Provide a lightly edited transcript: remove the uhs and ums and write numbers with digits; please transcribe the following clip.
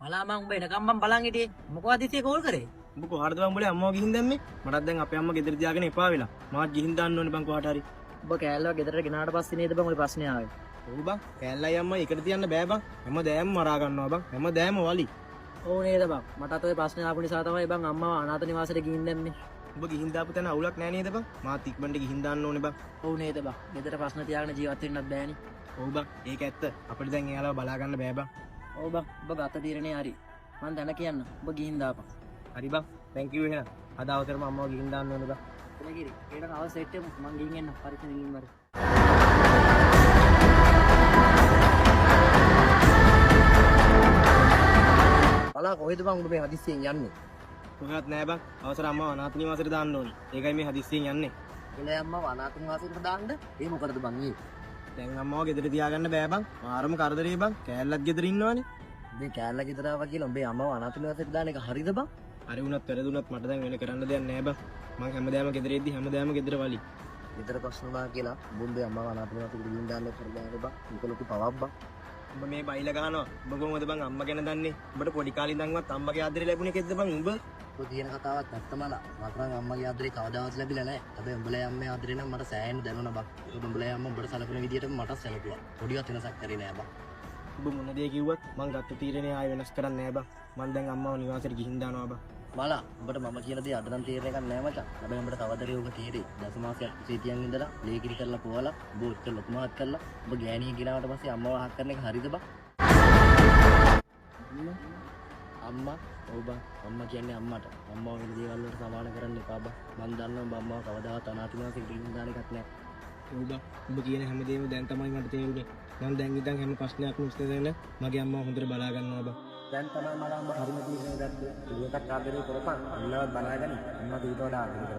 අලා මං උඹ එනකම් මං බලන් හිටියේ. මොකවද ඉතින් කෝල් කරේ? උඹ කොහාටද බං උඹලේ අම්මව ගිහින් දැම්මේ? මටත් දැන් අපේ අම්මා ගෙදර තියාගෙන එපා වෙලා. මාත් ගිහින් දාන්න ඕනේ බං කොහාට හරි. උඹ කෑල්ලව ගෙදරට ගෙනාට පස්සේ නේද බං ඔය ප්‍රශ්නේ ආවේ. ඔව් බං. කෑල්ලයි අම්මයි එකට තියන්න බෑ බං. හැමදෑම මරා ගන්නවා බං. හැමදෑම වලි. ඕ නේද බං. මටත් ඔය ප්‍රශ්නේ ආපු නිසා තමයි බං අම්මව අනාථ නිවාසෙට ගිහින් දැම්මේ. උඹ ගිහින් දාපු තැන අවුලක් නෑ නේද බං? මාත් ඉක්මනට ගිහින් දාන්න ඕනේ බං. ඔව් නේද බං. ගෙදර ප්‍රශ්න තියාගෙන ජීවත් වෙන්නත් බෑනේ. ඔව් බං. ඒක ඇත්ත. අපිට දැන් එයාලව බලා ගන්න බෑ බං. ඔව් බං. ඔබ ගත තීරණේ හරි. මං දැන කියන්න. ඔබ ගිහින් දාපන්. හරි බං. thank you එහෙනම්. අද අවතරම අම්මව ගිහින් දාන්න ඕනේ බං. එලගිරි. ඒකට අවශ්‍ය සෙට් එක මං ගිහින් එන්න. පරීක්ෂණ ගිහින් වර. බලා කොහෙද බං උඹ මේ හදිස්සියෙන් යන්නේ? මොකවත් නෑ බං. අවසර අම්මව අනාථ නිවාසෙට දාන්න ඕනේ. ඒකයි මේ හදිස්සියෙන් යන්නේ. එළ අම්මව අනාථ නිවාසෙට දාන්න? ඒ මොකටද බං ඒ? දැන් අම්මව ගෙදර තියාගන්න බෑ බං. මාරම කරදරේ බං. කෑල්ලත් ගෙදර ඉන්නවනේ. මේ කෑල්ල ගෙදර ආවා කියලා උඹේ අම්මව අනාථ නිවාසෙට දාන එක හරිද බං? හරි වුණත් වැරදුනත් මට දැන් වෙන කරන්න දෙයක් නෑ බං. මං හැමදාම ගෙදර ඉද්දි හැමදාම ගෙදර වලි. ගෙදර ප්‍රශ්න වුණා කියලා උඹේ අම්මව අනාථ නිවාසෙට ගිහින් දාන්න කරදානේ බං. මේක ලොකු පවක් බං. උඹ මේ බයිලා ගහනවා. උඹ කොහොමද බං අම්මා ගැන දන්නේ? උඹට පොඩි කාලේ ඉඳන්වත් අම්මගේ ආදරේ ලැබුණේ කෙද්ද බං උඹ? ඔය තියෙන කතාවක් ඇත්තමලා. මට නම් අම්මගේ ආදරේ කවදාවත් ලැබිලා නැහැ. හැබැයි උඹලේ අම්මේ ආදරේ නම් මට සෑහෙන දැනුණා බං. ඒක උඹලේ අම්මා උඹට සලකන විදිහටම මට සැලකුවා. පොඩිවත් වෙනසක් කරේ නෑ බං. උඹ මොන දේ කිව්වත් මං ගත්ත තීරණේ ආයෙ වෙනස් කරන්නේ නෑ බං. මං දැන් අම්මව නිවාසෙට ගිහින් දානවා බං. මලා උඹට මම කියන දේ අද නම් තේරෙන්නේ එකක් නෑ මචං. හැබැයි උඹට තවදරේ ඕක තේරෙයි. දසමාසයක් සීතියන් ඉඳලා ලේකිරි කරලා පොවලා උඹ ඔච්චර ලොකු මහත් කරලා උඹ ගෑණිය ගෙනාවට පස්සේ අම්මව අහක් කරන එක හරිද බං? අම්මා ඔව් බං. අම්මා කියන්නේ අම්මට. අම්මව වෙන දේවල් වලට සමාන කරන්න එපා බං. මං දන්නවා උඹ අම්මව කවදාවත් අනාථ නිවාසෙට ගිහින් දාන එකක් නෑ. ඔව් බං. උඹ කියන හැමදේම දැන් තමයි මට තේරුනේ. මං දැන් ඉඳන් හැම ප්‍රශ්නයක්ම විසඳගෙන මගේ අම්මව හොඳට බලා ගන්නවා බං. දැන් තමයි මම හරිම තීරණයක් ගත්තේ. ඒකත් ආදරේ කරපන්. අන්නවත් බලාගෙන අම්මා ඊට වඩා ආදරේ